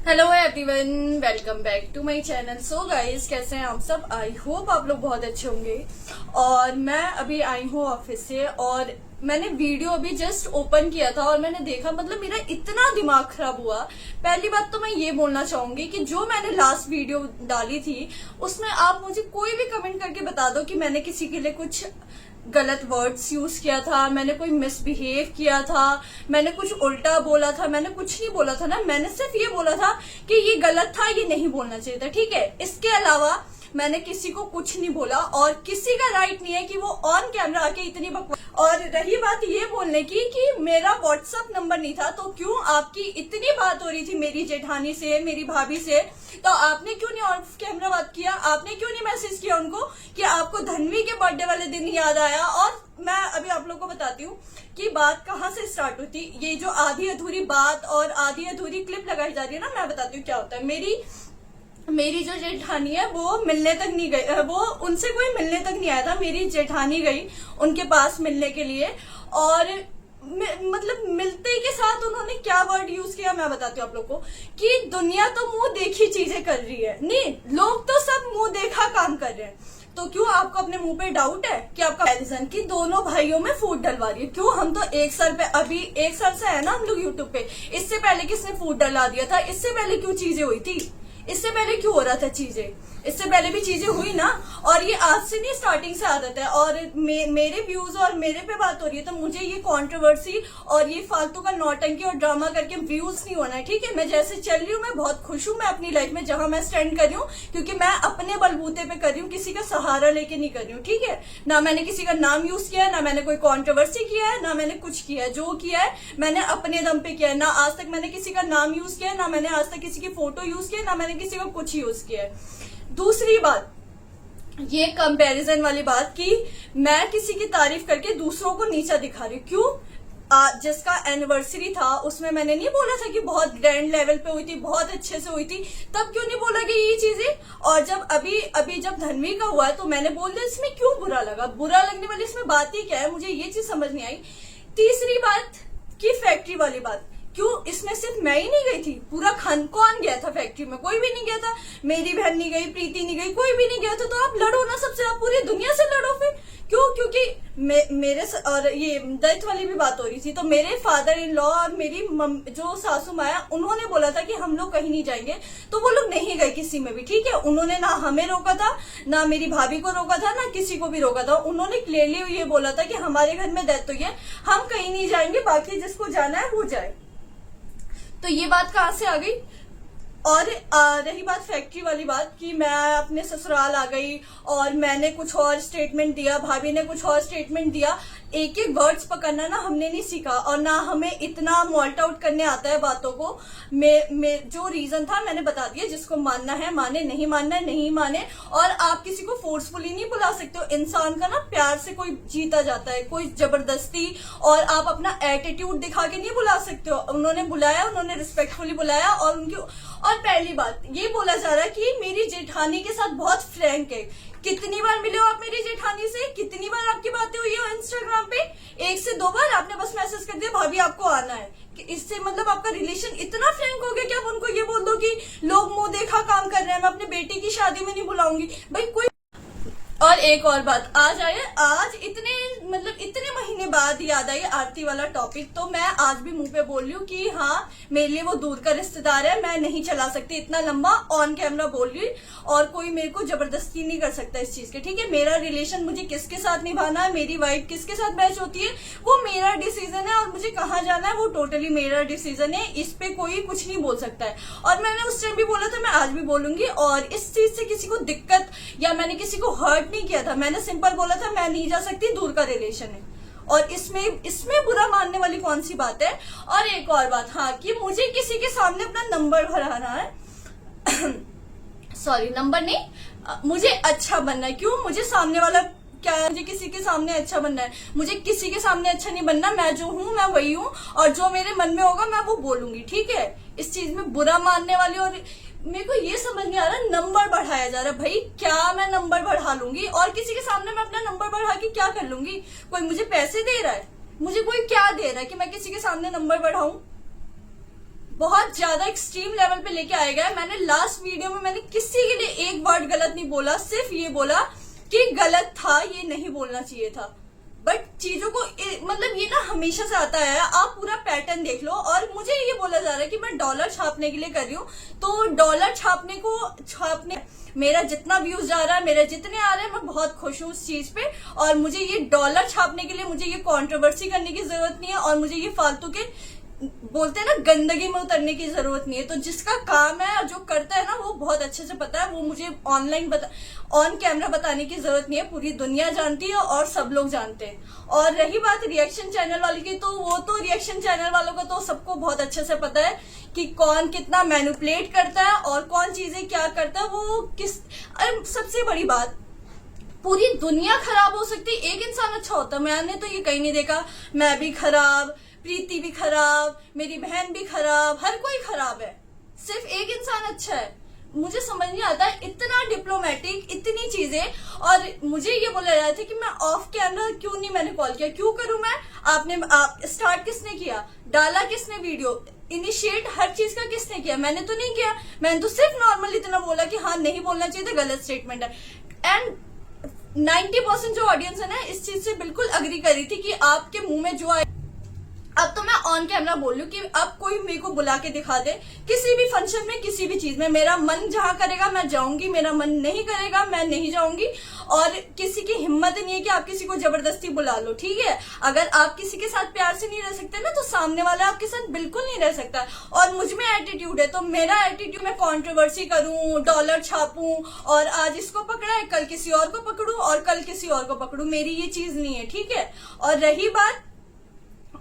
Hello everyone, welcome back to my channel. So guys, कैसे हैं आप सब? आई होप आप लोग बहुत अच्छे होंगे। और मैं अभी आई हूँ ऑफिस से और मैंने वीडियो अभी जस्ट ओपन किया था और मैंने देखा, मतलब मेरा इतना दिमाग खराब हुआ। पहली बात तो मैं ये बोलना चाहूंगी कि जो मैंने लास्ट वीडियो डाली थी उसमें आप मुझे कोई भी कमेंट करके बता दो कि मैंने किसी के लिए कुछ गलत वर्ड्स यूज किया था, मैंने कोई मिसबिहेव किया था, मैंने कुछ उल्टा बोला था। मैंने कुछ नहीं बोला था ना, मैंने सिर्फ ये बोला था कि ये गलत था, ये नहीं बोलना चाहिए था, ठीक है। इसके अलावा मैंने किसी को कुछ नहीं बोला और किसी का राइट नहीं है कि वो ऑन कैमरा आके इतनी बकवास। और रही बात ये बोलने की कि मेरा व्हाट्सएप नंबर नहीं था, तो क्यों आपकी इतनी बात हो रही थी मेरी जेठानी से, मेरी भाभी से, तो आपने क्यों नहीं ऑफ कैमरा बात किया? आपने क्यों नहीं मैसेज किया उनको कि आपको धनवी के बर्थडे वाले दिन याद आया? और मैं अभी आप लोगों को बताती हूँ कि बात कहाँ से स्टार्ट होती। ये जो आधी अधूरी बात और आधी अधूरी क्लिप लगाई जा रही है ना, मैं बताती हूँ क्या होता है। मेरी जो जेठानी है वो मिलने तक नहीं गई, वो उनसे कोई मिलने तक नहीं आया था। मेरी जेठानी गई उनके पास मिलने के लिए और मतलब मिलते के साथ उन्होंने क्या वर्ड यूज किया मैं बताती हूँ आप लोग को, कि दुनिया तो मुंह देखी चीजें कर रही है। नहीं, लोग तो सब मुंह देखा काम कर रहे हैं। तो क्यों आपको अपने मुंह पे डाउट है कि आपका कंपैरिजन की दोनों भाइयों में फूड डलवा रही है? क्यों? हम तो एक साल पे, अभी एक साल से है ना हम लोग यूट्यूब पे। इससे पहले किसने फूड डलवा दिया था? इससे पहले क्यों चीजें हुई थी? इससे पहले क्यों हो रहा था चीजें? इससे पहले भी चीजें हुई ना। और ये आज से नहीं, स्टार्टिंग से आदत है। और मेरे व्यूज और मेरे पे बात हो रही है तो मुझे ये कंट्रोवर्सी और ये फालतू का नौटंकी और ड्रामा करके व्यूज नहीं होना है, ठीक है। मैं जैसे चल रही हूँ, मैं बहुत खुश हूँ मैं अपनी लाइफ में जहां मैं स्टैंड कर रही हूँ, क्योंकि मैं अपने बलबूते पे कर रही हूँ, किसी का सहारा लेके नहीं कर रही हूँ, ठीक है ना। मैंने किसी का नाम यूज किया है, ना मैंने कोई कॉन्ट्रोवर्सी किया है, ना मैंने कुछ किया है। जो किया है मैंने अपने दम पे किया है। ना आज तक मैंने किसी का नाम यूज किया है, ना मैंने आज तक किसी की फोटो यूज किया है, ना मैंने किसी का कुछ यूज किया है। दूसरी बात, ये कंपैरिजन वाली बात कि मैं किसी की तारीफ करके दूसरों को नीचा दिखा रही हूँ। क्यों? जिसका एनिवर्सरी था उसमें मैंने नहीं बोला था कि बहुत ग्रैंड लेवल पे हुई थी, बहुत अच्छे से हुई थी, तब क्यों नहीं बोला कि ये चीजें? और जब अभी जब धनवी का हुआ है तो मैंने बोल दिया। इसमें क्यों बुरा लगा? बुरा लगने वाली इसमें बात ही क्या है? मुझे ये चीज समझ नहीं आई। तीसरी बात की फैक्ट्री वाली बात, क्यों इसमें सिर्फ मैं ही नहीं गई थी? पूरा कौन गया था फैक्ट्री में? कोई भी नहीं गया था। मेरी बहन नहीं गई, प्रीति नहीं गई, कोई भी नहीं गया था। तो आप लड़ो ना सबसे, आप पूरी दुनिया से लड़ो फिर। क्यों? क्योंकि मेरे और ये डेथ वाली भी बात हो रही थी, तो मेरे फादर इन लॉ और मेरी जो सासू माँ है उन्होंने बोला था कि हम लोग कहीं नहीं जाएंगे, तो वो लोग नहीं गए किसी में भी, ठीक है। उन्होंने ना हमें रोका था, ना मेरी भाभी को रोका था, ना किसी को भी रोका था। उन्होंने क्लियरली ये बोला था कि हमारे घर में डेथ हुई है, हम कहीं नहीं जाएंगे, बाकी जिसको जाना है वो जाए। तो ये बात कहाँ से आ गई? और रही बात फैक्ट्री वाली बात कि मैं अपने ससुराल आ गई और मैंने कुछ और स्टेटमेंट दिया, भाभी ने कुछ और स्टेटमेंट दिया। एक एक वर्ड्स पकड़ना ना हमने नहीं सीखा और ना हमें इतना मॉल्ट आउट करने आता है बातों को। जो रीजन था मैंने बता दिया, जिसको मानना है माने, नहीं मानना है नहीं माने। और आप किसी को फोर्सफुली नहीं बुला सकते हो। इंसान का ना प्यार से कोई जीता जाता है, कोई जबरदस्ती और आप अपना एटीट्यूड दिखा के नहीं बुला सकते हो। उन्होंने बुलाया, उन्होंने रिस्पेक्टफुली बुलाया। और पहली बात ये बोला जा रहा है कि मेरी जेठानी के साथ बहुत फ्रैंक है। कितनी बार मिले हो आप मेरी जेठानी से? कितनी बार आपकी बातें हुई हो इंस्टाग्राम पे? 1 से 2 बार आपने बस मैसेज कर दिया भाभी आपको आना है। कि इससे मतलब आपका रिलेशन इतना फ्रैंक हो गया कि आप उनको ये बोल दो कि लोग मुंह देखा काम कर रहे हैं, मैं अपने बेटे की शादी में नहीं बुलाऊंगी भाई कोई। और एक और बात आज इतने महीने बाद याद आई आरती वाला टॉपिक। तो मैं आज भी मुंह पे बोल रही हूँ कि हाँ, मेरे लिए वो दूर का रिश्तेदार है, मैं नहीं चला सकती इतना लंबा ऑन कैमरा बोल रही। और कोई मेरे को जबरदस्ती नहीं कर सकता इस चीज के, ठीक है। मेरा रिलेशन मुझे किसके साथ निभाना है, मेरी वाइफ किसके साथ मैच होती है, वो मेरा डिसीजन है। और मुझे कहाँ जाना है वो टोटली मेरा डिसीजन है, इस पे कोई कुछ नहीं बोल सकता है। और मैंने उस टाइम भी बोला था, मैं आज भी बोलूंगी। और इस चीज से किसी को दिक्कत या मैंने किसी को हर्ट नहीं किया था। मैंने सिंपल बोला था मैं नहीं जा सकती, दूर का रिलेशन है। और इसमें बुरा मानने वाली कौन सी बात है? और एक और बात, हाँ, कि मुझे किसी के सामने अपना नंबर भराना है सॉरी, नंबर नहीं, मुझे अच्छा बनना है। क्यों? मुझे सामने वाला क्या है, मुझे किसी के सामने अच्छा बनना है। मुझे किसी के सामने अच्छा नहीं बनना। मैं जो हूँ मैं वही हूँ और जो मेरे मन में होगा मैं वो बोलूंगी, ठीक है। इस चीज में बुरा मानने वाली, और मेरे को ये समझ नहीं आ रहा नंबर बढ़ाया जा रहा है। भाई क्या मैं नंबर बढ़ा लूंगी और किसी के सामने मैं अपना नंबर बढ़ा के क्या कर लूंगी? कोई मुझे पैसे दे रहा है? मुझे कोई क्या दे रहा है कि मैं किसी के सामने नंबर बढ़ाऊं? बहुत ज्यादा एक्सट्रीम लेवल पे लेके आएगा है। मैंने लास्ट वीडियो में मैंने किसी के लिए एक वर्ड गलत नहीं बोला, सिर्फ ये बोला कि गलत था, ये नहीं बोलना चाहिए था। बट चीजों को मतलब ये ना हमेशा से आता है, आप पूरा पैटर्न देख लो। और मुझे ये बोला जा रहा है कि मैं डॉलर छापने के लिए कर रही हूँ, तो डॉलर छापने मेरा जितना व्यूज जा रहा है, मेरे जितने आ रहे हैं, मैं बहुत खुश हूँ उस चीज पे। और मुझे ये डॉलर छापने के लिए मुझे ये कंट्रोवर्सी करने की जरूरत नहीं है, और मुझे ये फालतू के बोलते हैं ना गंदगी में उतरने की जरूरत नहीं है। तो जिसका काम है और जो करता है ना, वो बहुत अच्छे से पता है। वो मुझे ऑन कैमरा बताने की जरूरत नहीं है, पूरी दुनिया जानती है और सब लोग जानते हैं। और रही बात रिएक्शन चैनल वाली की, तो वो तो रिएक्शन चैनल वालों को तो सबको बहुत अच्छे से पता है कि कौन कितना मैनिपुलेट करता है और कौन चीजें क्या करता है। वो अरे सबसे बड़ी बात, पूरी दुनिया खराब हो सकती है, एक इंसान अच्छा होता। मैंने तो ये कहीं नहीं देखा मैं भी खराब, प्रीति भी खराब, मेरी बहन भी खराब, हर कोई खराब है, सिर्फ एक इंसान अच्छा है। मुझे समझ नहीं आता है, इतना डिप्लोमेटिक, इतनी चीजें। और मुझे ये बोला जा रहा था कि मैं ऑफ कैमरा क्यों नहीं मैंने कॉल किया, क्यों करूं मैं? स्टार्ट किसने किया, डाला किसने वीडियो, इनिशिएट हर चीज का किसने किया? मैंने तो नहीं किया। मैंने तो सिर्फ नॉर्मल इतना बोला कि हाँ नहीं बोलना चाहिए था, गलत स्टेटमेंट है। एंड 90% जो ऑडियंस है ना, इस चीज से बिल्कुल अग्री करी थी कि आपके मुंह में जो आए। अब तो मैं ऑन कैमरा बोल रही हूँ कि अब कोई मेरे को बुला के दिखा दे किसी भी फंक्शन में, किसी भी चीज में, मेरा मन जहां करेगा मैं जाऊंगी, मेरा मन नहीं करेगा मैं नहीं जाऊंगी। और किसी की हिम्मत नहीं है कि आप किसी को जबरदस्ती बुला लो, ठीक है? अगर आप किसी के साथ प्यार से नहीं रह सकते ना, तो सामने वाला आपके साथ बिल्कुल नहीं रह सकता। और मुझ में एटीट्यूड है, तो मेरा एटीट्यूड, मैं कंट्रोवर्सी करूं, डॉलर छापूं, और आज इसको पकड़ा है, कल किसी और को पकड़ूं, और कल किसी और को पकड़ूं, मेरी ये चीज नहीं है, ठीक है? और रही बात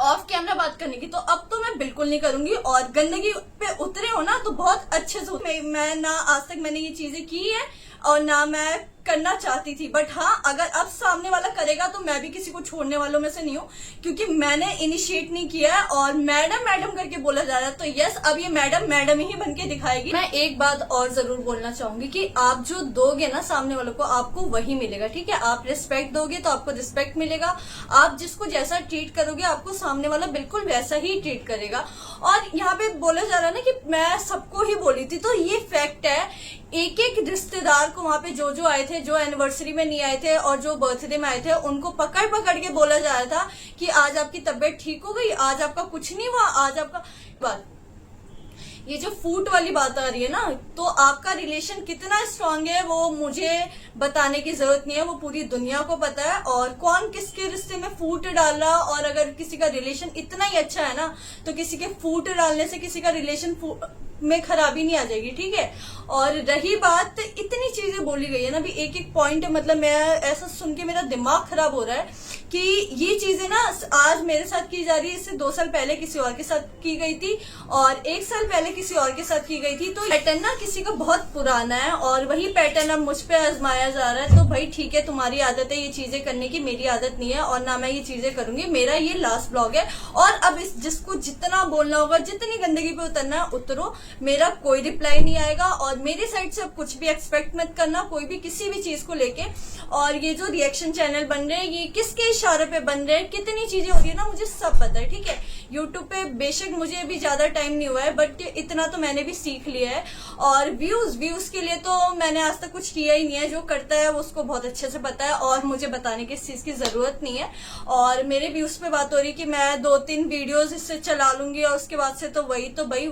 ऑफ कैमरा बात करने की, तो अब तो मैं बिल्कुल नहीं करूंगी। और गंदगी पे उतरे हो ना, तो बहुत अच्छे से मैं ना आज तक मैंने ये चीजें की है और ना मैं करना चाहती थी। बट हाँ, अगर अब सामने वाला करेगा तो मैं भी किसी को छोड़ने वालों में से नहीं हूँ, क्योंकि मैंने इनिशिएट नहीं किया है। और मैडम मैडम करके बोला जा रहा है, तो यस, अब ये मैडम मैडम ही बन के दिखाएगी। मैं एक बात और जरूर बोलना चाहूंगी कि आप जो दोगे ना सामने वालों को, आपको वही मिलेगा, ठीक है? आप रिस्पेक्ट दोगे तो आपको रिस्पेक्ट मिलेगा। आप जिसको जैसा ट्रीट करोगे, आपको सामने वाला बिल्कुल वैसा ही ट्रीट करेगा। और यहाँ पे बोला जा रहा है ना कि मैं सबको ही बोली थी, तो ये फैक्ट है। एक एक रिश्तेदार को वहां पे जो आए थे, जो एनिवर्सरी में नहीं आए थे और जो बर्थडे में आए थे, उनको पकड़ पकड़ के बोला जा रहा था कि आज आपकी तबीयत ठीक हो गई, आज आपका कुछ नहीं हुआ, आज आपका बात। ये जो फूट वाली बात आ रही है ना, तो आपका रिलेशन कितना स्ट्रांग है वो मुझे बताने की जरूरत नहीं है, वो पूरी दुनिया को पता है। और कौन किसके रिश्ते में फूट डाल रहा, और अगर किसी का रिलेशन इतना ही अच्छा है ना, तो किसी के फूट डालने से किसी का रिलेशन में खराबी नहीं आ जाएगी, ठीक है? और रही बात, इतनी चीजें बोली गई है ना, भी एक एक पॉइंट, मतलब मैं ऐसा सुन के मेरा दिमाग खराब हो रहा है कि ये चीजें ना आज मेरे साथ की जा रही है, इससे 2 साल पहले किसी और के साथ की गई थी, और 1 साल पहले किसी और के साथ की गई थी। तो पैटर्न ना किसी का बहुत पुराना है, और वही पैटर्न अब मुझ पे आजमाया जा रहा है। तो भाई ठीक है, तुम्हारी आदत है ये चीजें करने की, मेरी आदत नहीं है, और ना मैं ये चीजें करूंगी। मेरा ये लास्ट ब्लॉग है, और अब जिसको जितना बोलना होगा, जितनी गंदगी पे उतरना है उतरो। मेरा कोई रिप्लाई नहीं आएगा, और मेरी साइड से अब कुछ भी एक्सपेक्ट मत करना, कोई भी किसी भी चीज को लेके। और ये जो रिएक्शन चैनल बन रहे हैं, ये किसके इशारे पे बन रहे हैं, कितनी चीजें हो रही है ना, मुझे सब पता है, ठीक है? यूट्यूब पे बेशक मुझे अभी ज्यादा टाइम नहीं हुआ है, बट इतना तो मैंने भी सीख लिया है। और व्यूज के लिए तो मैंने आज तक कुछ किया ही नहीं है, जो करता है उसको बहुत अच्छे से पता है, और मुझे बताने की इस चीज की जरूरत नहीं है। और मेरे व्यूज पे बात हो रही कि मैं 2-3 वीडियोस इससे चला लूंगी, और उसके बाद से तो वही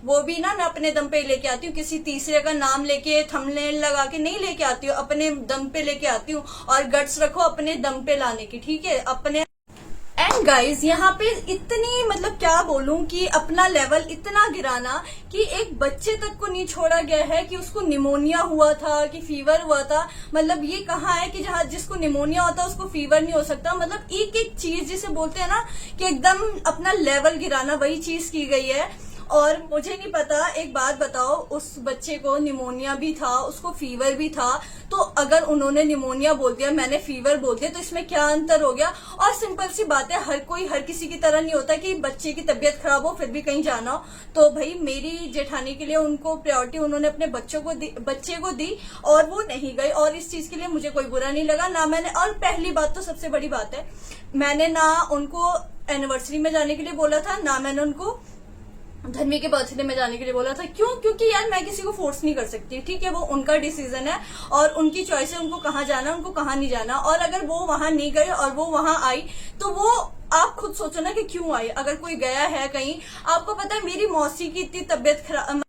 वो भी ना मैं अपने दम पे लेके आती हूँ, किसी तीसरे का नाम लेके थंबनेल लगा के नहीं लेके आती हूँ, अपने दम पे लेके आती हूँ। और गट्स रखो अपने दम पे लाने की, ठीक है? अपने एंड गाइज, यहाँ पे इतनी, मतलब क्या बोलूं, कि अपना लेवल इतना गिराना कि एक बच्चे तक को नहीं छोड़ा गया है कि उसको निमोनिया हुआ था, कि फीवर हुआ था। मतलब ये कहाँ है कि जहाँ जिसको निमोनिया होता है उसको फीवर नहीं हो सकता? मतलब एक एक चीज जिसे बोलते हैं ना कि एकदम अपना लेवल गिराना, वही चीज की गई है। और मुझे नहीं पता, एक बात बताओ, उस बच्चे को निमोनिया भी था, उसको फीवर भी था, तो अगर उन्होंने निमोनिया बोल दिया, मैंने फीवर बोल दिया, तो इसमें क्या अंतर हो गया? और सिंपल सी बात है, हर किसी की तरह नहीं होता कि बच्चे की तबीयत खराब हो फिर भी कहीं जाना हो। तो भाई मेरी जेठानी के लिए उनको प्रायोरिटी उन्होंने अपने बच्चे को दी, और वो नहीं गई, और इस चीज के लिए मुझे कोई बुरा नहीं लगा ना मैंने। और पहली बात तो सबसे बड़ी बात है, मैंने ना उनको एनिवर्सरी में जाने के लिए बोला था, ना मैंने उनको धर्मी के बर्थडे में जाने के लिए बोला था। क्यों? क्योंकि यार मैं किसी को फोर्स नहीं कर सकती, ठीक है, वो उनका डिसीजन है और उनकी चॉइस है, उनको कहाँ जाना उनको कहाँ नहीं जाना। और अगर वो वहां नहीं गए और वो वहां आई तो वो आप खुद सोचो ना कि क्यों आई। अगर कोई गया है कहीं, आपको पता है मेरी मौसी की इतनी तबीयत खराब।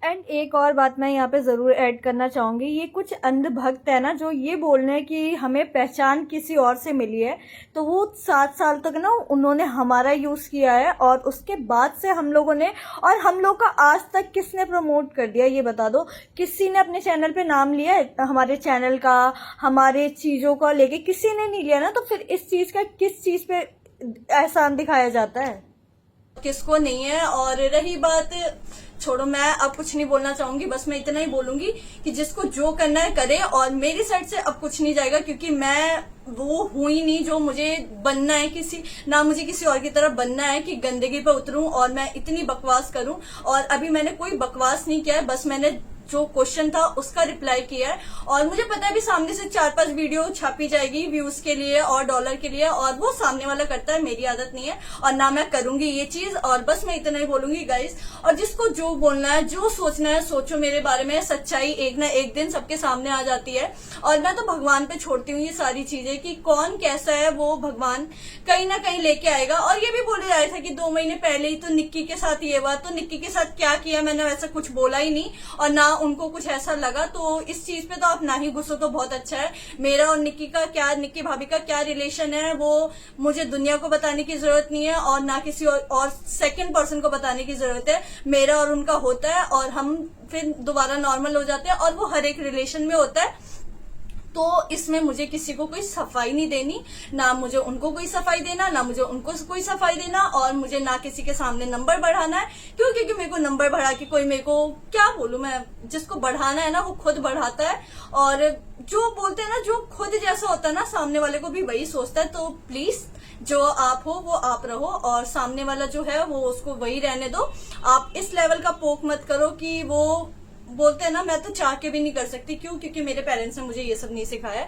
एंड एक और बात मैं यहाँ पे ज़रूर ऐड करना चाहूँगी, ये कुछ अंधभक्त है ना जो ये बोल रहे हैं कि हमें पहचान किसी और से मिली है, तो वो 7 साल तक ना उन्होंने हमारा यूज़ किया है और उसके बाद से हम लोगों ने, और हम लोग का आज तक किसने प्रमोट कर दिया ये बता दो? किसी ने अपने चैनल पे नाम लिया है हमारे चैनल का, हमारे चीज़ों का लेके? किसी ने नहीं लिया ना, तो फिर इस चीज़ का किस चीज़ पे एहसान दिखाया जाता है, किसको नहीं है। और रही बात, छोड़ो, मैं अब कुछ नहीं बोलना चाहूंगी, बस मैं इतना ही बोलूंगी कि जिसको जो करना है करे। और मेरी साइड से अब कुछ नहीं जाएगा क्योंकि मैं वो हूं ही नहीं जो मुझे बनना है, किसी ना मुझे किसी और की तरफ बनना है कि गंदगी पे उतरूं और मैं इतनी बकवास करूं। और अभी मैंने कोई बकवास नहीं किया है, बस मैंने जो क्वेश्चन था उसका रिप्लाई किया है। और मुझे पता है अभी सामने से 4-5 वीडियो छापी जाएगी व्यूज के लिए और डॉलर के लिए, और वो सामने वाला करता है, मेरी आदत नहीं है और ना मैं करूंगी ये चीज। और बस मैं इतना ही बोलूंगी गाइस, और जिसको जो बोलना है जो सोचना है सोचो मेरे बारे में। सच्चाई एक ना एक दिन सबके सामने आ जाती है और मैं तो भगवान पे छोड़ती हूँ ये सारी चीजें कि कौन कैसा है वो भगवान कहीं ना कहीं लेके आएगा। और ये भी बोले जा रहा था कि 2 महीने पहले ही तो निक्की के साथ ये हुआ, तो निक्की के साथ क्या किया मैंने? वैसा कुछ बोला ही नहीं और ना उनको कुछ ऐसा लगा, तो इस चीज पे तो आप ना ही घुसो तो बहुत अच्छा है। मेरा और निक्की का क्या, निक्की भाभी का क्या रिलेशन है वो मुझे दुनिया को बताने की जरूरत नहीं है और ना किसी और सेकंड पर्सन को बताने की जरूरत है। मेरा और उनका होता है और हम फिर दोबारा नॉर्मल हो जाते हैं और वो हर एक रिलेशन में होता है। तो इसमें मुझे किसी को कोई सफाई नहीं देनी, ना मुझे उनको कोई सफाई देना, ना मुझे उनको कोई सफाई देना, और मुझे ना किसी के सामने नंबर बढ़ाना है। क्यों? क्योंकि मेरे को नंबर बढ़ा के कोई मेरे को क्या बोलूं मैं, जिसको बढ़ाना है ना वो खुद बढ़ाता है। और जो बोलते हैं ना, जो खुद जैसा होता है ना सामने वाले को भी वही सोचता है। तो प्लीज जो आप हो वो आप रहो और सामने वाला जो है वो उसको वही रहने दो। आप इस लेवल का पोक मत करो कि वो बोलते हैं ना, मैं तो चाह के भी नहीं कर सकती। क्यों? क्योंकि मेरे पेरेंट्स ने मुझे ये सब नहीं सिखाया,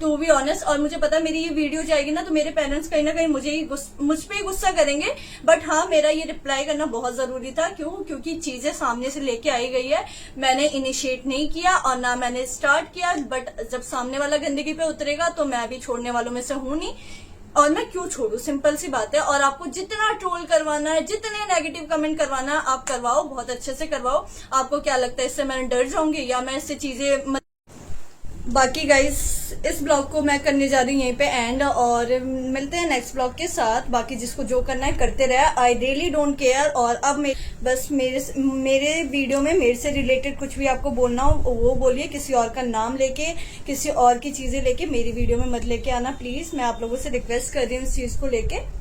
टू बी ऑनेस्ट। और मुझे पता है मेरी ये वीडियो जाएगी ना तो मेरे पेरेंट्स कहीं ना कहीं मुझ पे ही गुस्सा करेंगे, बट हाँ मेरा ये रिप्लाई करना बहुत जरूरी था। क्यों? क्योंकि चीजें सामने से लेके आई गई है, मैंने इनिशिएट नहीं किया और ना मैंने स्टार्ट किया। बट जब सामने वाला गंदगी पे उतरेगा तो मैं भी छोड़ने वालों में से हूं नहीं, और मैं क्यों छोड़ू, सिंपल सी बात है। और आपको जितना ट्रोल करवाना है, जितने नेगेटिव कमेंट करवाना है आप करवाओ, बहुत अच्छे से करवाओ। आपको क्या लगता है इससे मैं डर जाऊंगी या मैं इससे चीजें बाकी गाइस इस ब्लॉग को मैं करने जा रही हूँ यहीं पे एंड, और मिलते हैं नेक्स्ट ब्लॉग के साथ। बाकी जिसको जो करना है करते रहे, आई रियली डोंट केयर। और अब बस मेरे वीडियो में मेरे से रिलेटेड कुछ भी आपको बोलना हो वो बोलिए, किसी और का नाम लेके, किसी और की चीजें लेके मेरी वीडियो में मत लेके आना प्लीज। मैं आप लोगों से रिक्वेस्ट कर रही हूँ इस चीज को लेके।